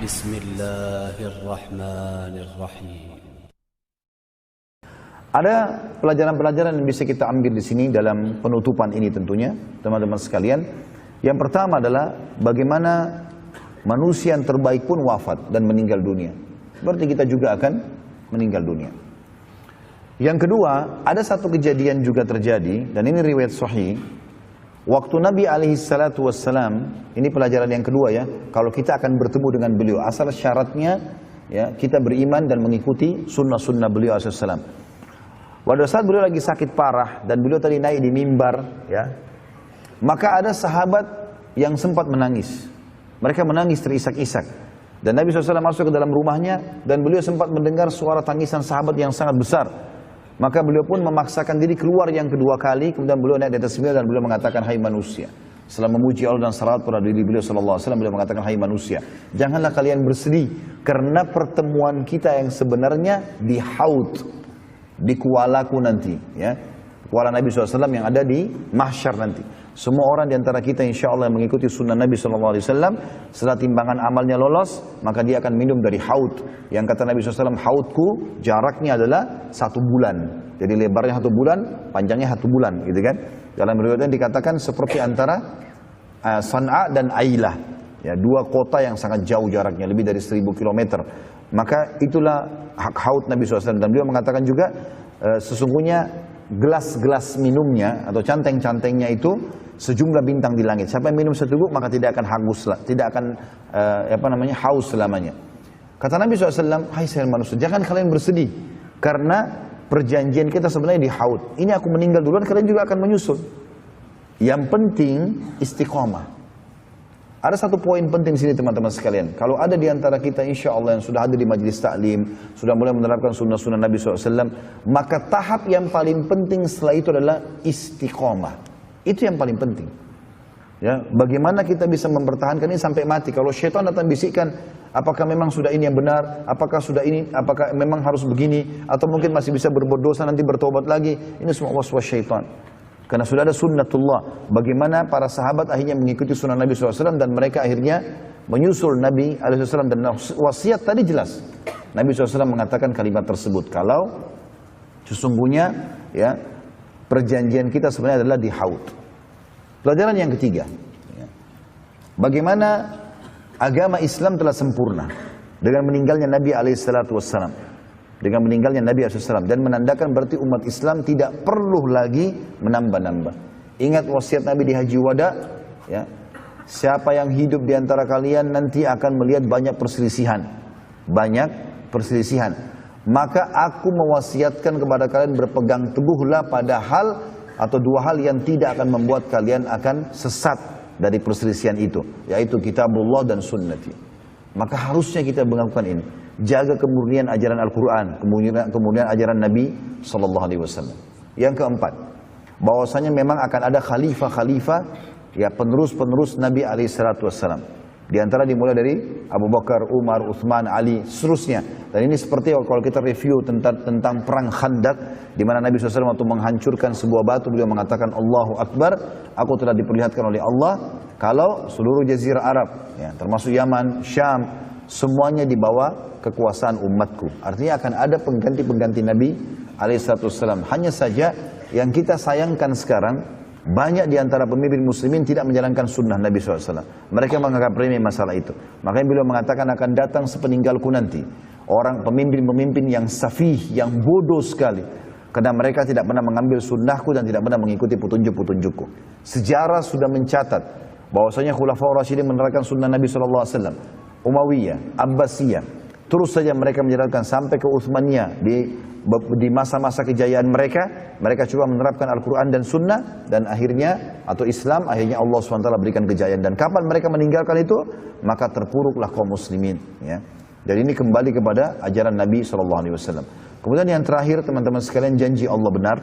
Bismillahirrahmanirrahim. Ada pelajaran-pelajaran yang bisa kita ambil di sini dalam penutupan ini tentunya, teman-teman sekalian. Yang pertama adalah bagaimana manusia yang terbaik pun wafat dan meninggal dunia. Berarti kita juga akan meninggal dunia. Yang kedua, ada satu kejadian juga terjadi, dan ini riwayat sahih. Waktu Nabi alaihissalatu wassalam, ini pelajaran yang kedua ya, kalau kita akan bertemu dengan beliau, asal syaratnya ya, kita beriman dan mengikuti sunnah-sunnah beliau alaihissalam. Pada saat beliau lagi sakit parah dan beliau tadi naik di mimbar, ya, maka ada sahabat yang sempat menangis. Mereka menangis terisak-isak. Dan Nabi SAW masuk ke dalam rumahnya dan beliau sempat mendengar suara tangisan sahabat yang sangat besar. Maka beliau pun memaksakan diri keluar yang kedua kali, kemudian beliau naik di atas mimbar dan beliau mengatakan, "Hai manusia." Setelah memuji Allah dan salawat pada diri beliau SAW, beliau mengatakan, "Hai manusia, janganlah kalian bersedih karena pertemuan kita yang sebenarnya di Haud, di kualaku nanti, ya, kuala Nabi SAW yang ada di mahsyar nanti. Semua orang diantara kita insya Allah yang mengikuti sunnah Nabi SAW, setelah timbangan amalnya lolos, maka dia akan minum dari haud. Yang kata Nabi SAW, haudku jaraknya adalah 1 bulan. Jadi lebarnya 1 bulan, panjangnya 1 bulan, gitu kan? Dalam riwayatnya dikatakan seperti antara San'a dan Ailah, ya, 2 kota yang sangat jauh jaraknya, lebih dari 1000 km. Maka itulah hak haud Nabi SAW. Dan beliau mengatakan juga sesungguhnya gelas-gelas minumnya atau canteng-cantengnya itu sejumlah bintang di langit. Siapa yang minum seteguk maka tidak akan haus selamanya. Kata Nabi SAW, "Hai sekalian manusia, jangan kalian bersedih karena perjanjian kita sebenarnya di haud. Ini aku meninggal duluan, kalian juga akan menyusul. Yang penting istiqomah." Ada satu poin penting di sini teman-teman sekalian. Kalau ada di antara kita insya Allah yang sudah hadir di majelis taklim, sudah mulai menerapkan sunnah-sunnah Nabi SAW, maka tahap yang paling penting setelah itu adalah istiqomah. Itu yang paling penting. Ya, bagaimana kita bisa mempertahankan ini sampai mati. Kalau syaitan datang bisikkan, apakah memang sudah ini yang benar, apakah sudah ini, apakah memang harus begini, atau mungkin masih bisa berbuat dosa nanti bertobat lagi. Ini semua waswas syaitan. Karena sudah ada sunnatullah. Bagaimana para sahabat akhirnya mengikuti sunnah Nabi SAW dan mereka akhirnya menyusul Nabi SAW. Dan wasiat tadi jelas. Nabi SAW mengatakan kalimat tersebut. Kalau sesungguhnya ya, perjanjian kita sebenarnya adalah di haud. Pelajaran yang ketiga. Ya, bagaimana agama Islam telah sempurna dengan meninggalnya Nabi SAW. Dengan meninggalnya Nabi SAW dan menandakan berarti umat Islam tidak perlu lagi menambah-nambah. Ingat wasiat Nabi di Haji Wada, ya, siapa yang hidup di antara kalian nanti akan melihat banyak perselisihan, maka aku mewasiatkan kepada kalian berpegang teguhlah pada hal atau 2 hal yang tidak akan membuat kalian akan sesat dari perselisihan itu, yaitu kitabullah dan sunnati. Maka harusnya kita melakukan ini. Jaga kemurnian ajaran Al-Quran, kemudian ajaran Nabi SAW. Yang keempat, bahwasanya memang akan ada khalifah-khalifah, ya, penerus-penerus Nabi SAW. Di antara dimulai dari Abu Bakar, Umar, Uthman, Ali, seterusnya. Dan ini seperti kalau kita review tentang perang Khandaq, di mana Nabi SAW waktu menghancurkan sebuah batu, beliau mengatakan, "Allahu Akbar, aku telah diperlihatkan oleh Allah kalau seluruh jazirah Arab, ya, termasuk Yaman, Syam, semuanya di bawah kekuasaan umatku." Artinya akan ada pengganti-pengganti Nabi alaihissalam. Hanya saja yang kita sayangkan sekarang, banyak di antara pemimpin muslimin tidak menjalankan sunnah Nabi SAW. Mereka menganggap remeh masalah itu. Makanya beliau mengatakan akan datang sepeninggalku nanti orang pemimpin-pemimpin yang safih, yang bodoh sekali. Karena mereka tidak pernah mengambil sunnahku dan tidak pernah mengikuti petunjuk-petunjukku. Sejarah sudah mencatat bahwasanya Khulafaur Rasyidin menerapkan sunnah Nabi SAW. Umayyah, Abbasiyah, terus saja mereka menjalankan sampai ke Utsmaniyah. Di masa-masa kejayaan mereka coba menerapkan Al-Quran dan Sunnah, dan akhirnya, atau Islam, akhirnya Allah SWT berikan kejayaan. Dan kapan mereka meninggalkan itu, maka terpuruklah kaum muslimin. Ya. Jadi ini kembali kepada ajaran Nabi SAW. Kemudian yang terakhir teman-teman sekalian, janji Allah benar.